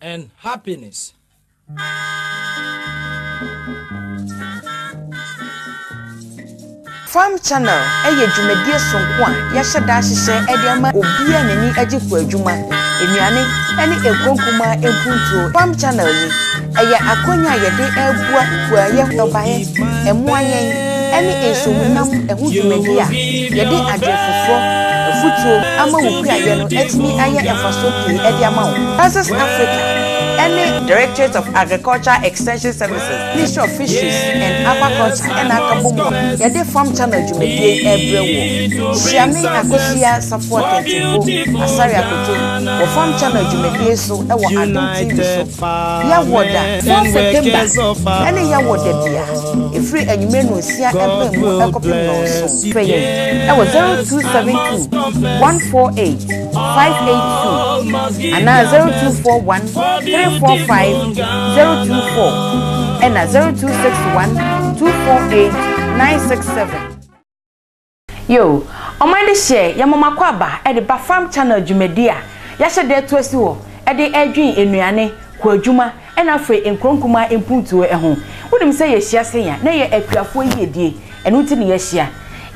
and happiness. Farm Channel, dwumadie sonko a yɛhyɛ da hyehyɛ ediama obia nani agikwa adwuma enuane ene ekonkuma empuntuo. Farm Channel ni akonya yɛde abua kuaye dobaye emoayen ene esomunam ehu dwumadie a yɛde adwefofo afutuo ama wokua yɛ no etimi aye efaso pii ediama wo. Fisheries Africa any Directorate of Agriculture Extension Services, Ministry of Fisheries and Aquaculture, and Akabomo, Yade Farm Channel Jumedi Ebrewo, Shiami Akosia support and Tibo, Asari Akoto, or Farm Channel Jumedi so, Ewa Adon TV so, Yawoda, 4 September, any Yawoda Bia, if free and you may know, see a copy of so, pay, Ewa 0272 148 582, and now 0241 345 024 and 0261 248 967. Yo, on my share, Yamama Kwaba at the Farm Channel Jumedia, Yasha to us all at the Edwin in Riane, Kwajuma, and Afre in Kronkuma in Puntu at home. Wouldn't say a share saying, nay, a clear 4 year day, and Utin Yesia.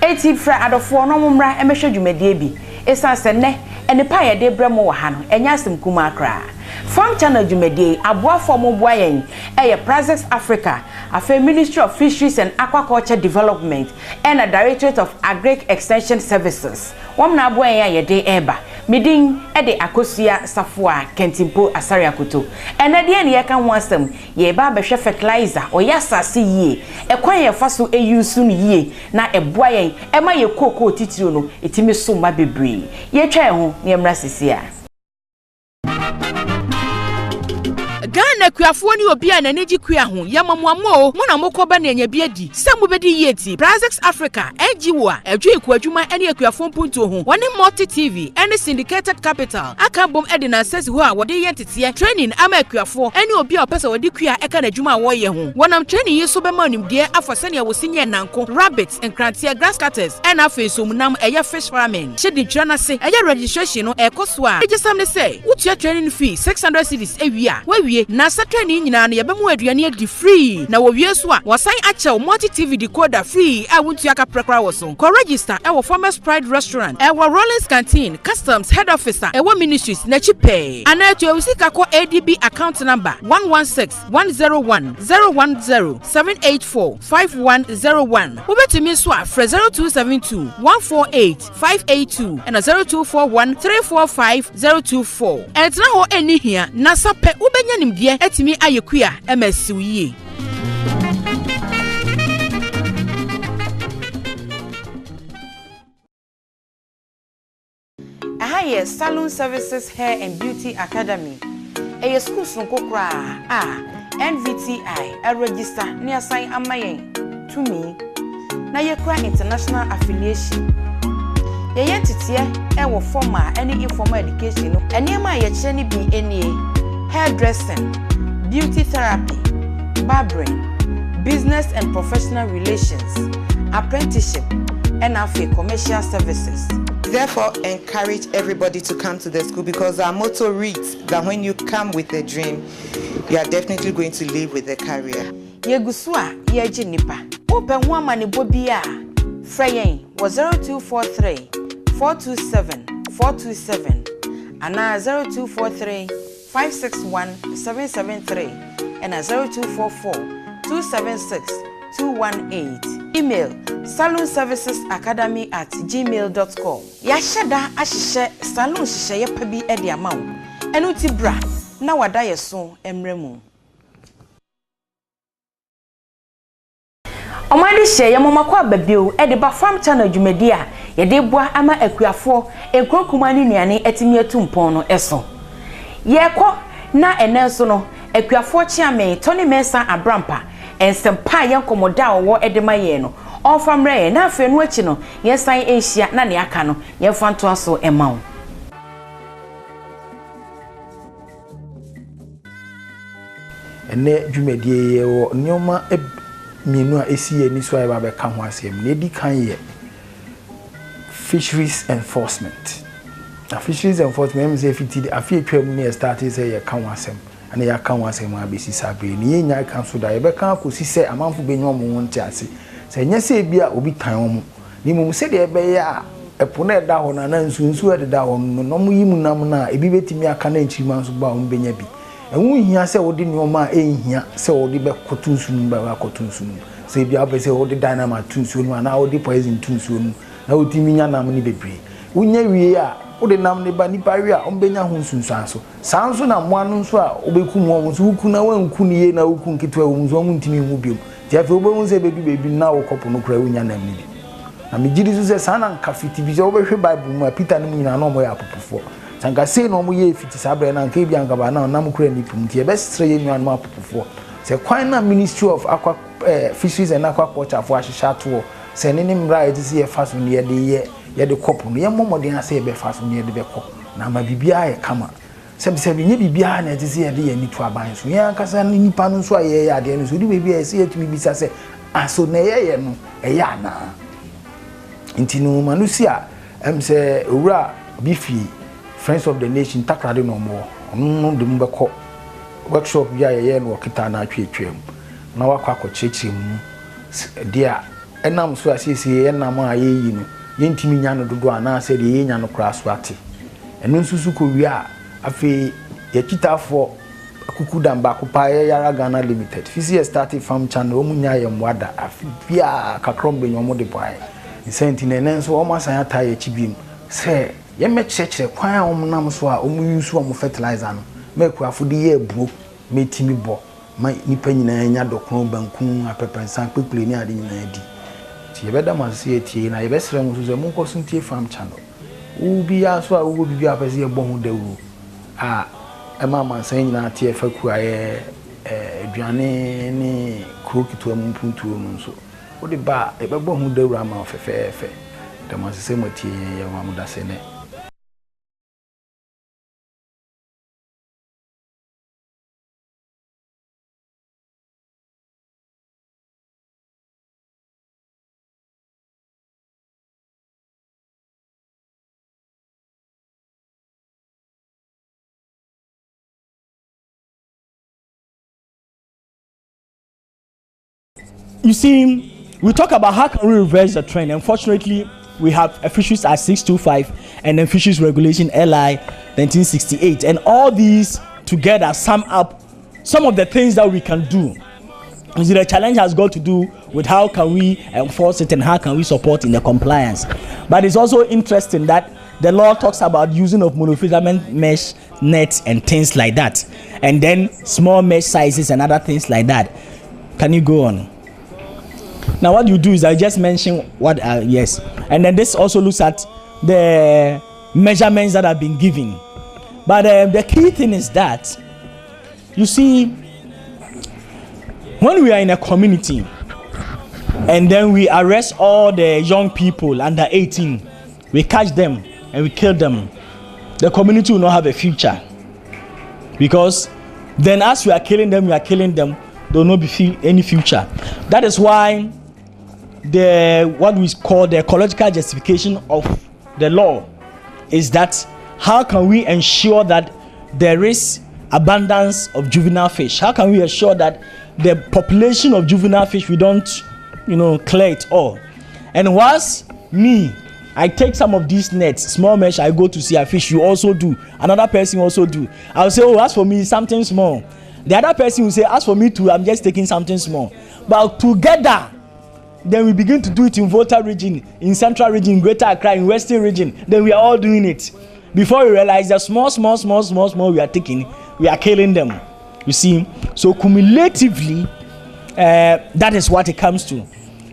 80 fra out of 4 nomra and measure Jumedebi. It's us and ne, and the pie de Bremo Han, and Yasim Kumakra. Farm Channel Jumedi, Abua Formo Boyen, Fisheries Africa, a Ministry of Fisheries and Aquaculture Development, and a Directorate of Agric Extension Services. One na boya ye de eba, miding ede akosia safua kentimpo asari akoto. And at the end ye can want them, ye ba fertilizer or yasa si ye, a quay faso e you soon ye, na a boyen, ema ye cocoa tituno, itimi so mabibri. Ye try home, ye mrasisia. Ghana kuafo ni obi a na neji kua ho yamamwamo mo na mokoba na nya biadi samu bedi yeti Fisheries Africa ejiwo a adwe kuadwuma ene akuafo mpunto ho woni multi TV ene syndicated capital aka bom ede na access ho a wode yentete training ama akuafo ene obi a opesa wode kua eka na adwuma wo ye ho wonam training yi so be ma nimdie afase ne wosinye nanko rabbits and krantia grass cutters ene afeso munam eye fish farming shedi twana se eye registration no ekoso a ejesam ne say utua training fee 600 cedis ewia wawie na satrani nyina na yebemu aduane adi free na wowie so a wasan achew multi TV decoder free a wontu aka prekra woso ko register e wo Farmers Pride restaurant e wo Rollins canteen customs head officer e wo ministries na chipe ana to usika ko ADB account number 116-101-010-784-5101 wobetumi so a 0272 148 582 and 0241 345 024 and na ho eni hia na sape ubenya nimdie etimi ayekua emasiwie Ahaye Salon Services Hair and Beauty Academy a school sunkokra NVTI a register near sign amayen to me na yekra international affiliation ye yentitie e wo formal any informal education enema ye cheni bi enie hairdressing, beauty therapy, barbering, business and professional relations, apprenticeship, and commercial services. Therefore, encourage everybody to come to the school because our motto reads that when you come with a dream, you are definitely going to live with a career. Yegusua yeji nipa. Open one money bobia. Freyen was 0243 427 427 and now 0243 561 773 and 0244 276 218. Email salonservicesacademy@gmail.com. Yashada ashishe salon shishe yepabi edi amaw. Enuti bra na wada yeso emremu. Omadi she yamomakwa babio edi ba Farm Channel Jumedia yede bua ama akuafo enkronkuma ni nuane etimi atumpon no eso. Yeko na enenso no akuafo chiame Tony Mensa Abrampa ensempa yankomoda wo edemaye no onfamre na afenu achi no yensan enhia na ne aka no yenfanto aso emawo ene dwumadie wo nyoma mienu a esiye ni so aba be ka ho asem na di kan ye fisheries enforcement. A fisheries enforcement means if it afie twam near started say ye kan wasem ana ya kan wase mu abesi sabre ni yenya kan so da ye be kan akosi se amanfo benyo mo wonte ase se nya se bia obi tan omo ni mum se de be ya epo na da ho na nsunsu de da ho no mo yimu nam na ebi betimi aka na nchirima so ba o benya bi enwu hia se wodi nyoma ehia se wodi be kotunsu nu ba kotunsu nu se bia be se wodi dynamite tunsu nu na wodi poison tunsu nu na wotimi nya nam ni bebre unya wie a wodi nam ne ba nipa wie a ombenya ho nsunsu so sanso na mo anu so a obeku mo so wuku na wanku ni ye na wuku nkitwa wo so mo ntimi hu biom ti afi obo se bebi na wo kopo no kura unya nam ni bi na mejiri so se sana nka fiti bi so obehwe bible mu a Peter ne mu nyina na omo ya apopofo sanka sei no omo ye fiti sabre na nka bi anka ba na nam kura ni pum ti e be stre ye nwan ma apopofo se kwan na Ministry of Fisheries and Aquaculture for ahihya to se ne ne mra e ti ye faso ne ye de kopo no ye momodin ase ye be faso ne ye de be ko na ma bibia ye kama sebi nye bibia na ti se ye de ye ni to aban so ye ankasa ni nipa no so ye ya de no so di bibia ye se ye tumi bisa se aso na ye no e ya na intinu manusia se owura bifi Friends of the Nation takrade no mo no de mu be ko workshop ya ye no kita na atwetwem na wakwa akọchechire mu dia enam so asiesie enam a ye yi no yentimi nya no dodo ana se de ye nya no kra so ate enu nsusu ko wi a afi ye kitafo akukudan ba ko pa Yara Ghana Limited Fisheries started farm channel o munya ye mwada afi bia kakrombe nyomo de boy sentine nenso o masan ata ye chibim se ye mechechire kwan a nam so a o mu use o fertilizer no meku afudi ye buo metimi bo ma nipa nyina nya dokron bankun apepensan kpekule ni ade nyina di ti yebeda masie tie na yebesere mu so mu ko suntie farm channel ubi ya so a ugo bibi apese ye bohu dawu a ema mansan nyina tie faku aye aduane ni krokitu mu mpuntu mu so wo de ba ebe bohu dawu ama ofefefe de masese motie ye wa mudase ne. You see, we talk about how can we reverse the trend. Unfortunately, we have a Fisheries Act 625 and then Fisheries Regulation LI 1968, and all these together sum up some of the things that we can do. You see, the challenge has got to do with how can we enforce it and how can we support in the compliance. But it's also interesting that the law talks about using of monofilament mesh nets and things like that, and then small mesh sizes and other things like that. Can you go on? Now what you do is I just mention what yes, and then this also looks at the measurements that have been given. But the key thing is that, you see, when we are in a community and then we arrest all the young people under 18, we catch them and we kill them, the community will not have a future, because then as we are killing them, there will not be any future. That is why what we call the ecological justification of the law is that how can we ensure that there is abundance of juvenile fish? How can we ensure that the population of juvenile fish, we don't, clear it all? And once I take some of these nets, small mesh, I go to see a fish, you also do, another person also do. I'll say, oh, as for me, something small. The other person will say, as for me too, I'm just taking something small. But together, then we begin to do it in Volta region, in Central region, Greater Accra, in Western region. Then we are all doing it. Before we realize the small we are taking, we are killing them. You see? So cumulatively, that is what it comes to.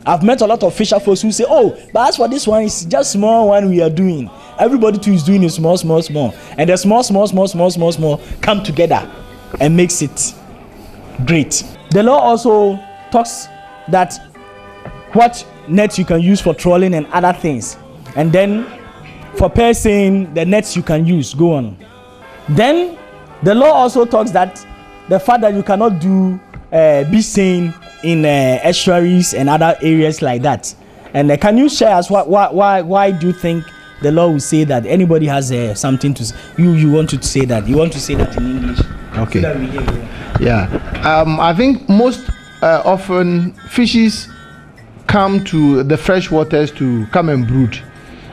I've met a lot of fisher folks who say, oh, but as for this one, it's just small one we are doing. Everybody too is doing it small. And the small come together and makes it great. The law also talks that what nets you can use for trolling and other things, and then for piercing, the nets you can use. Go on. Then the law also talks that the fact that you cannot do be seen in estuaries and other areas like that. And can you share us why do you think the law will say that? Anybody has something to say? You want to say that? You want to say that in English? Okay. So that we hear you. Yeah. I think most often fishes come to the fresh waters to come and brood.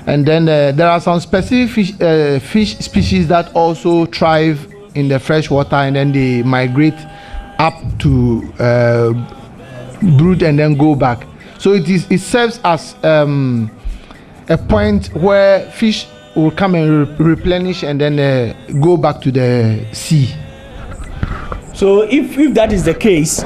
And then there are some specific fish species that also thrive in the fresh water, and then they migrate up to brood and then go back. So it serves as a point where fish will come and replenish and then go back to the sea. So if that is the case,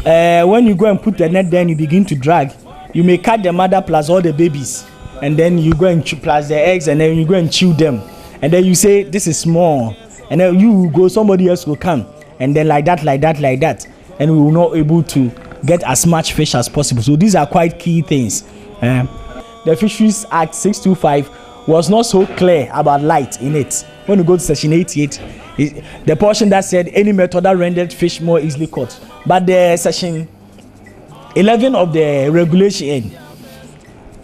when you go and put the net there and you begin to drag, you may cut the mother plus all the babies, and then you go and plus the eggs, and then you go and chew them, and then you say this is small, and then you will go, somebody else will come, and then like that, and we will not able to get as much fish as possible. So these are quite key things. The Fisheries Act 625 was not so clear about light in it. When you go to section 88, the portion that said any method that rendered fish more easily caught, but the section 11 of the regulation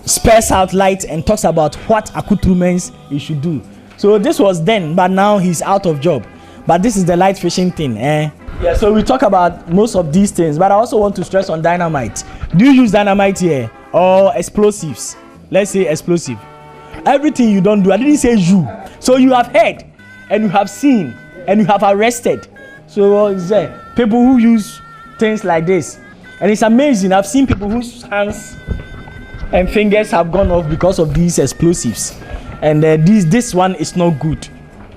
spells out light and talks about what accoutrements you should do. So this was then, but now he's out of job. But this is the light fishing thing. Yeah, so we talk about most of these things, but I also want to stress on dynamite. Do you use dynamite here or explosives? Let's say explosive. Everything you don't do, I didn't say you. So you have heard and you have seen and you have arrested. So people who use things like this, and it's amazing. I've seen people whose hands and fingers have gone off because of these explosives, and this one is not good.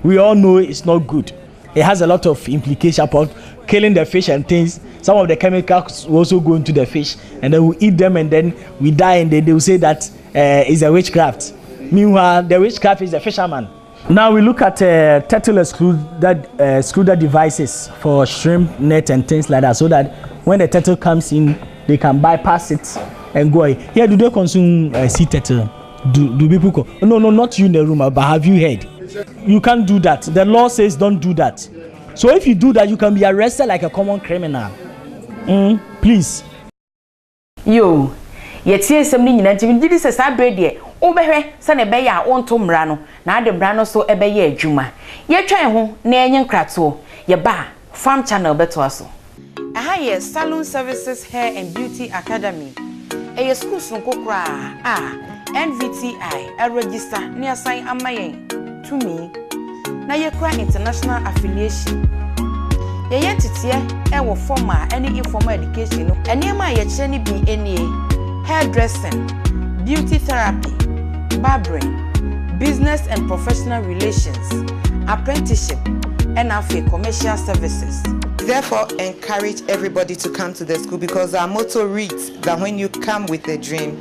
We all know it's not good. It has a lot of implication about killing the fish and things. Some of the chemicals will also go into the fish, and then we eat them, and then we die, and then they will say that is a witchcraft. Meanwhile, the witchcraft is the fisherman. Now we look at turtle excluder devices for shrimp net and things like that, so that when the turtle comes in, they can bypass it and go. Here, do they consume sea turtle? Do people go? No, not you in the room, but have you heard? You can't do that. The law says don't do that. So if you do that, you can be arrested like a common criminal. Please. Yo, yetie sem ni nyina ntimi didi se sa brede wo behwe se ne be ya wonto mra no na ade mra no so ebe ye adwuma ye twan ho na enye nkrato ye ba farm channel beto aso. Aha ye Salon Services Hair and Beauty Academy. Eye school sun kokra NVTI a register ni assign amayen to me na ye kra international affiliation. Ye yetitie e wo formal any informal education no enema ye kire ni bi enie hairdressing, beauty therapy, barbering, business and professional relations, apprenticeship, and commercial services. Therefore, encourage everybody to come to the school, because our motto reads that when you come with a dream,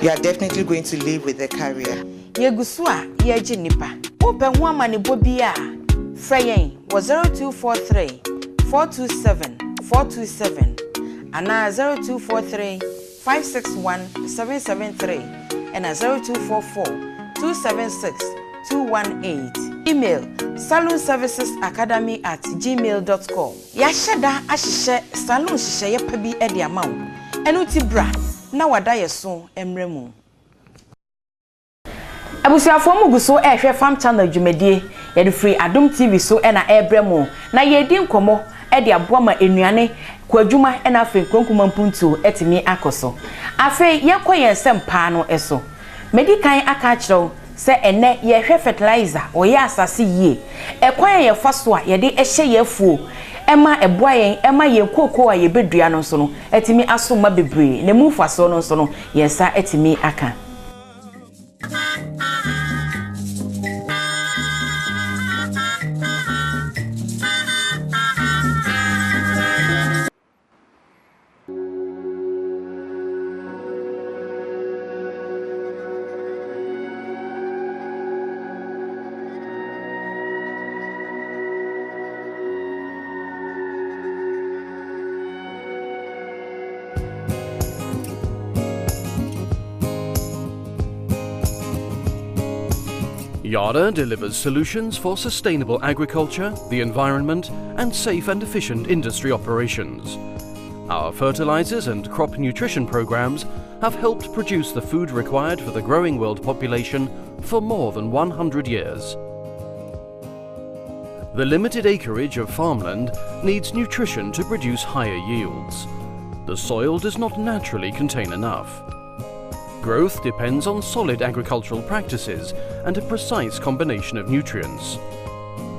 you are definitely going to live with a career. Yegusua yeji nipa. Open one money bobia. Freyen was 0243 427 427 and 0243 561 773 and 0244 276 218. Email salonservicesacademy@gmail.com. Yashada ashishe salon shishe yepabi edi amount. Enuti bra na wada yeso emremu. Abusuafo mugu so ehwe farm channel dwumadie ye free Adom TV so na ebremu na ye di nkomo edi aboama enuane kwadwuma na afi kronkuma mpuntu etimi akoso afi yekoye nsem pa no eso medikan aka kiro se ene ye hwe fertilizer oye asase yie ekwan ye faso a ye de ehye ye afuo ema eboayen ema ye kokoko a ye bedua no so no etimi asoma bebre na mu faso no so no ye sa etimi aka. Yara delivers solutions for sustainable agriculture, the environment, and safe and efficient industry operations. Our fertilizers and crop nutrition programs have helped produce the food required for the growing world population for more than 100 years. The limited acreage of farmland needs nutrition to produce higher yields. The soil does not naturally contain enough. Growth depends on solid agricultural practices and a precise combination of nutrients.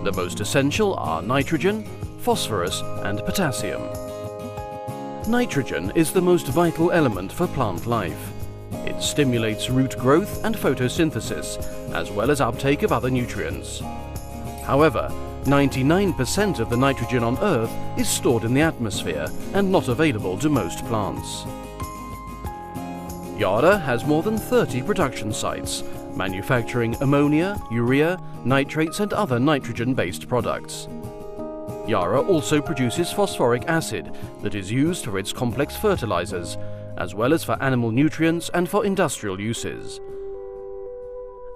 The most essential are nitrogen, phosphorus and potassium. Nitrogen is the most vital element for plant life. It stimulates root growth and photosynthesis, as well as uptake of other nutrients. However, 99% of the nitrogen on Earth is stored in the atmosphere and not available to most plants. Yara has more than 30 production sites, manufacturing ammonia, urea, nitrates and other nitrogen-based products. Yara also produces phosphoric acid that is used for its complex fertilizers, as well as for animal nutrients and for industrial uses.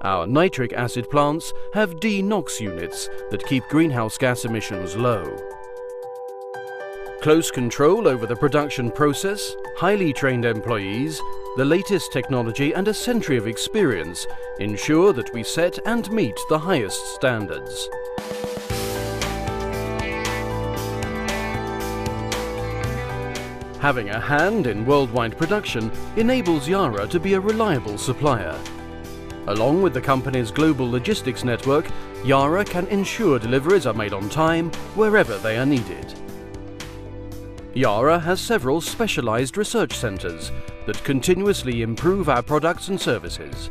Our nitric acid plants have DNOx units that keep greenhouse gas emissions low. Close control over the production process, highly trained employees, the latest technology and a century of experience ensure that we set and meet the highest standards. Having a hand in worldwide production enables Yara to be a reliable supplier. Along with the company's global logistics network, Yara can ensure deliveries are made on time wherever they are needed. Yara has several specialized research centers that continuously improve our products and services.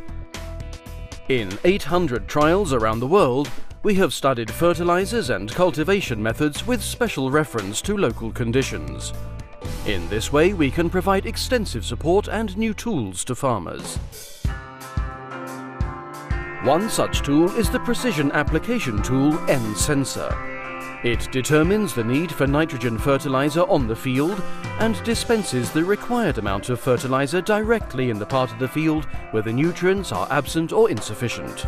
In 800 trials around the world, we have studied fertilizers and cultivation methods with special reference to local conditions. In this way, we can provide extensive support and new tools to farmers. One such tool is the precision application tool N-Sensor. It determines the need for nitrogen fertilizer on the field and dispenses the required amount of fertilizer directly in the part of the field where the nutrients are absent or insufficient.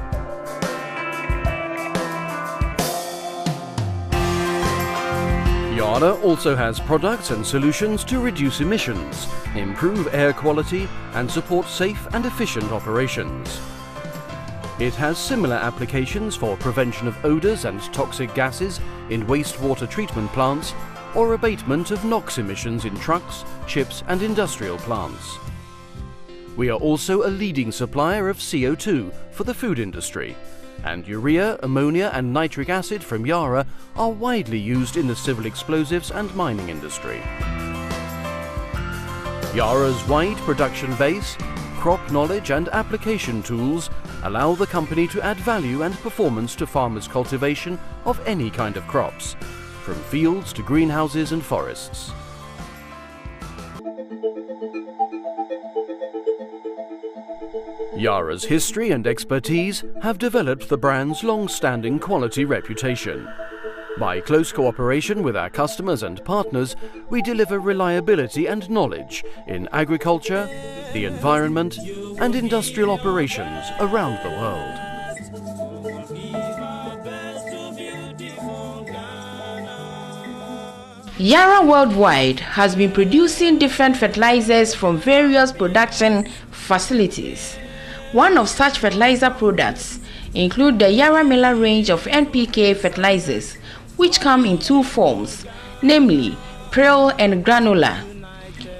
Yara also has products and solutions to reduce emissions, improve air quality and support safe and efficient operations. It has similar applications for prevention of odors and toxic gases in wastewater treatment plants or abatement of NOx emissions in trucks, ships and industrial plants. We are also a leading supplier of CO2 for the food industry, and urea, ammonia and nitric acid from Yara are widely used in the civil explosives and mining industry. Yara's wide production base, crop knowledge and application tools allow the company to add value and performance to farmers' cultivation of any kind of crops, from fields to greenhouses and forests. Yara's history and expertise have developed the brand's long-standing quality reputation. By close cooperation with our customers and partners, we deliver reliability and knowledge in agriculture, the environment, and industrial operations around the world. Yara Worldwide has been producing different fertilizers from various production facilities. One of such fertilizer products include the YaraMila range of NPK fertilizers, which come in two forms, namely Prill and Granule.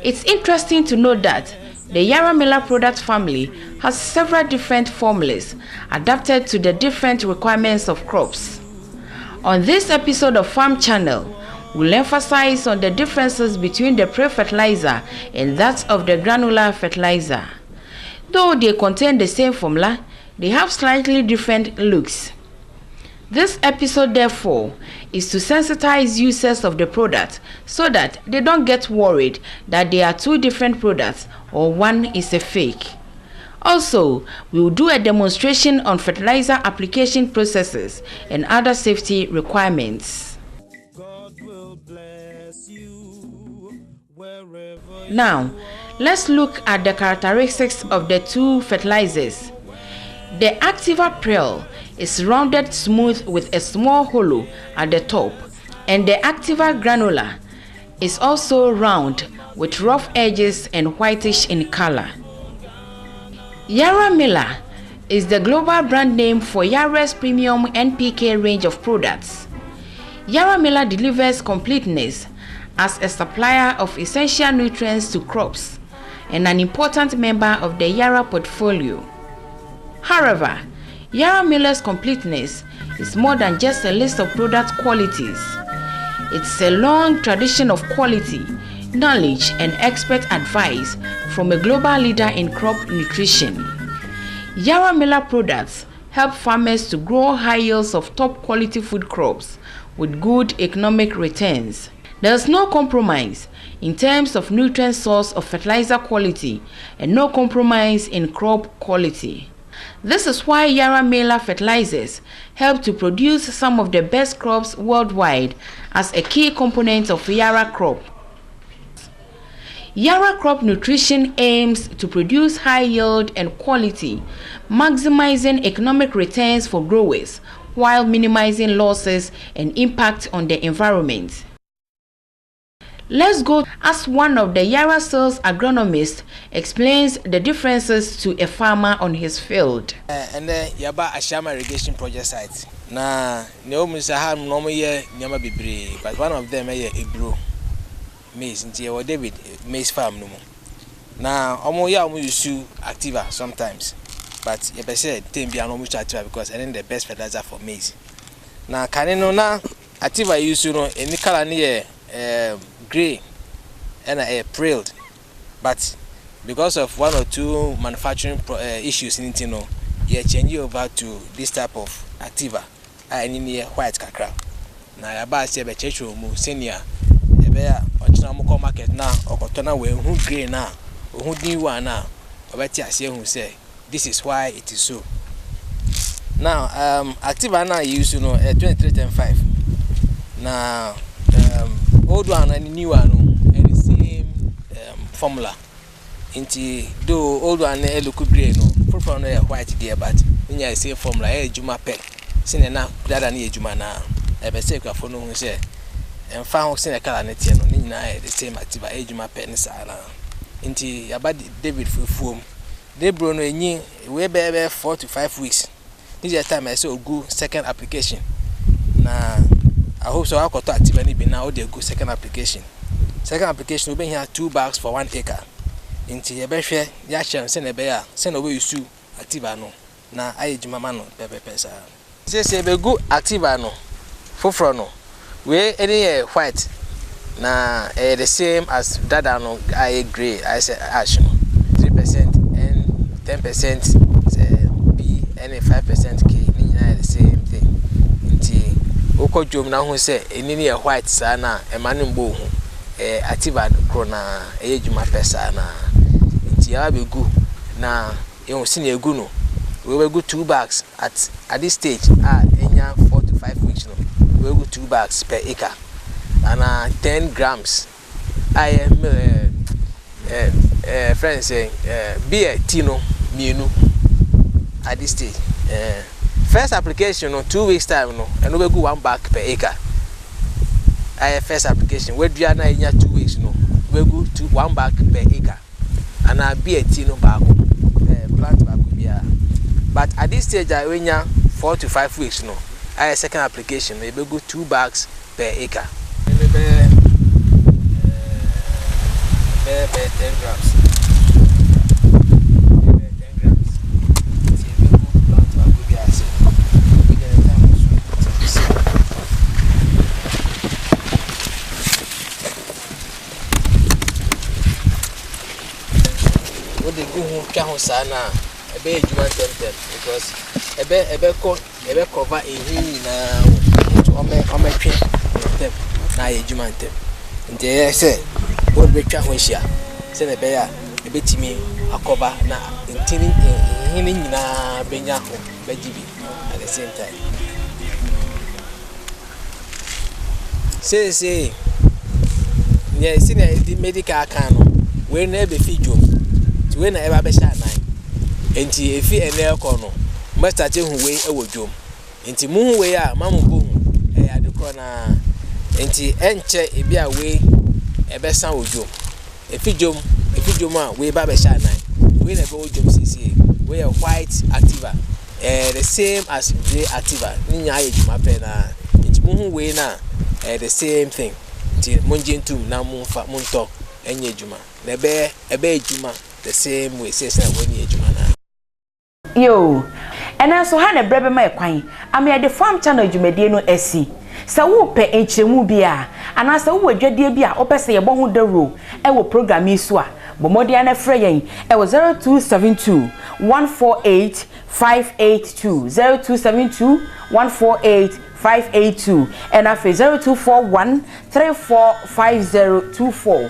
It's interesting to note that the YaraMila product family has several different formulas adapted to the different requirements of crops. On this episode of Farm Channel, we'll emphasize on the differences between the Prill fertilizer and that of the Granule fertilizer. Though they contain the same formula, they have slightly different looks. This episode, therefore, is to sensitize users of the product so that they don't get worried that they are two different products or one is a fake. Also, we will do a demonstration on fertilizer application processes and other safety requirements. Now, let's look at the characteristics of the two fertilizers. The Activa Prill is rounded smooth with a small hollow at the top, and the Activa Granule is also round with rough edges and whitish in color. YaraMila is the global brand name for Yara's premium NPK range of products. YaraMila delivers completeness as a supplier of essential nutrients to crops and an important member of the Yara portfolio. However, YaraMila's completeness is more than just a list of product qualities. It's a long tradition of quality, knowledge, and expert advice from a global leader in crop nutrition. YaraMila products help farmers to grow high yields of top quality food crops with good economic returns. There's no compromise in terms of nutrient source or fertilizer quality and no compromise in crop quality. This is why YaraMila fertilizers help to produce some of the best crops worldwide as a key component of Yara crop. Yara crop nutrition aims to produce high yield and quality, maximizing economic returns for growers while minimizing losses and impact on the environment. Let's go as one of the Yara sales agronomists explains the differences to a farmer on his field. And then Yaba Ashama irrigation project site. Na neomusa ha no ye nyama bebre, but one of them ye ebro maize nti we David maize farm no mo. Na omo ya omo use Activa sometimes, but you say tem bia no use Activa because and the best fertilizer for maize. Na kane no na Activa use no any color ne gray and Prill, but because of one or two manufacturing issues in Tino, you change over to this type of Activa. I need white kakra. Na yaba se be checho mu senior ebe ya ochina mu ko market na okotona we hu gray na hu din wa na obeti ase hu say this is why it is so. Now Activa na use 2310.5 na old one and new one and the same formula. Inti do old one look grey no, full from white there, but when you say formula, juma peg. Sine na brother ni juma na. Ebe say kwa phone who say and found sine color net no ni na the same Activa juma peg ni sala. Inti yaba David full they bro no enyi we be 4 to 5 weeks. This time I say go second application. Na I hope so. I got to Activa ni be now they go second application. Second application we be here 2 bags for 1 acre. Inti ebe hwe ya chem se na be ya se na we use Activa no na ayejuma ma no pepe sa. Se be go Activa no foforo no we any white na the same as dada no I gray I say ash no 3% and 10% B and 5% K ni na the same thing. Inti oko jom na hu se enini white sa na emanu mbo hu Activa kro na ejuma pesa na nti ya be gu na e si na egu no we will go 2 bags at this stage enya 4 to 5 weeks no we will go 2 bags per acre and 10 grams I am friends saying beer tino mienu at this stage first application no 2 weeks time no and we will go 1 bag per acre. First application we do na enya 2 weeks no we go to 1 bag per acre and beer tino back plant back bia. But at this stage I enya 4 to 5 weeks no second application we go 2 bags per acre. Be 10 grams. They go home can sana ebe ejuma temtem because ebe cover ehin na ome twe tem na ejuma tem nje say what be twa ho hia say na be ya ebe timi akoba na ntini ehin nyina benya ho bejibi at the same time say yeah see na the medical can no we na ebe fi jom we na eba be sha nan enti efi ene ko no ma start hu we e wodwom enti mu hu we a ma mu bo hu e ya de ko na enti enche e bia we e be san wodwom efi jom a we ba be sha nan we na be wodwom sisi we a white Activa the same as gray Activa ni nya ye juma pe na enti mu hu we na the same thing ti monjentum na monfa monto enye adwuma na ebe adwuma the same way say when you adwuma na yo and also ha na brebe ma ekwan am the farm channel adwumadie no asi sa wo pe enchiremu bia ana sa wo adwadie bia opese ye bo ho daro e wo program isu a bomodia na frɛ yen e wo 0272 148 582 0272 148 582 and after 0241 345024.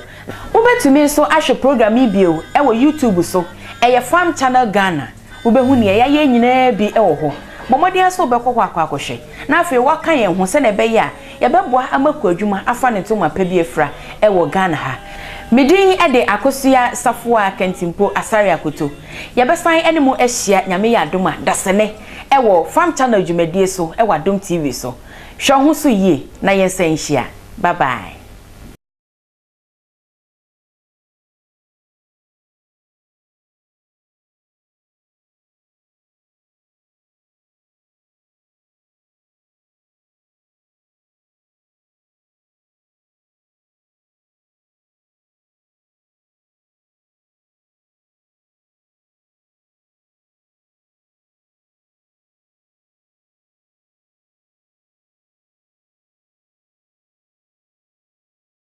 Ubetumi so ahwe program bio e wo YouTube so e farm channel Ghana. Ubehu ne ya ye nyina bi e wo ho. Bomodi so bekokwa akwakohwe. Na after waka yen ho se na be ya ye beboa amaku adwuma afa ne ntoma pa bi efra e wo Ghana ha. Midin ede akosia safua kentimpo asari akoto. Ye besan enemu ahia nyame ya adoma dasene e wo farm channel adwumadie so e wa Dom TV so. Hwe ho so yie na yensan hia. Bye bye.